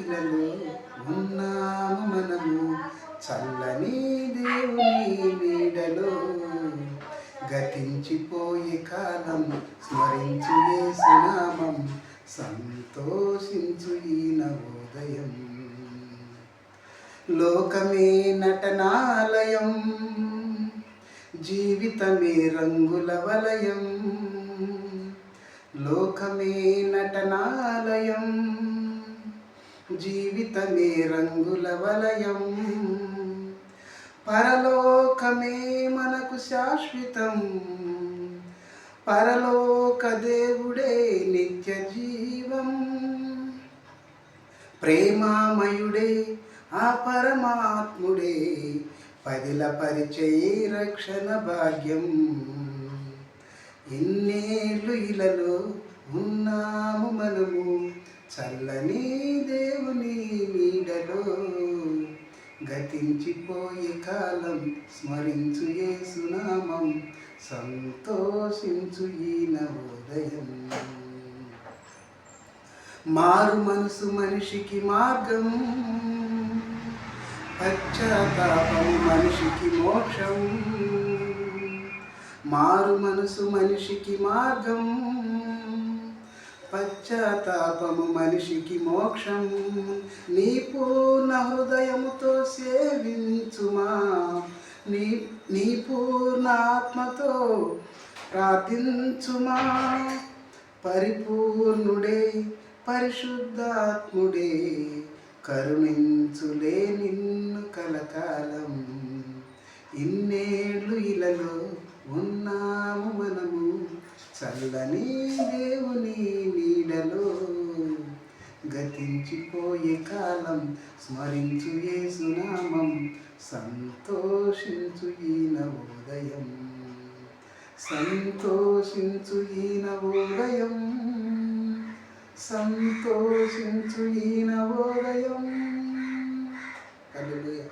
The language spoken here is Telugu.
ఇలలో ఉన్నాము మనము, చల్లని దేవుని నీడలో. గతించిపోయే కాలం స్మరించు యేసు నామం, సంతోషించు ఈ నవోదయం. లోకమే నటనాలయం, జీవితమే రంగుల వలయం. లోకమే నటనాలయం, జీవితమే రంగుల వలయం. పరలోకమే మనకు శాశ్వతం, పరలోక దేవుడే నిత్య జీవం. ప్రేమామయుడే ఆ పరమాత్ముడే, పదిల పరిచే రక్షణ భాగ్యం. ఇన్నేళ్ళు ఇలలో ఉన్నాము మనము, చల్లని దేవుని నీడలో. గతించిపోయే కాలం స్మరించు యేసు నామం, సంతోషించు ఈ నవోదయం. మారు మనసు మనిషికి మార్గం, పశ్చాత్తాపం మనిషికి మోక్షం. మారు మనసు మనిషికి మార్గం, పశ్చాత్తాపము మనిషికి మోక్షం. నీ పూర్ణ హృదయముతో సేవించుమా, నీ పూర్ణ ఆత్మతో ప్రార్థించుమా. పరిపూర్ణుడే పరిశుద్ధాత్ముడే, కరుణించులే నిన్ను కలకాలం. ఇన్నేళ్ళు ఇలలో ఉన్నాము మనము, చల్లని దేవుని నీడలో. గతించిపోయే కాలం స్మరించు యేసు నామం, సంతోషించు ఈ నవోదయం. సంతోషించు ఈ నవోదయం, సంతోషించు ఈ నవోదయం. హల్లెలూయా.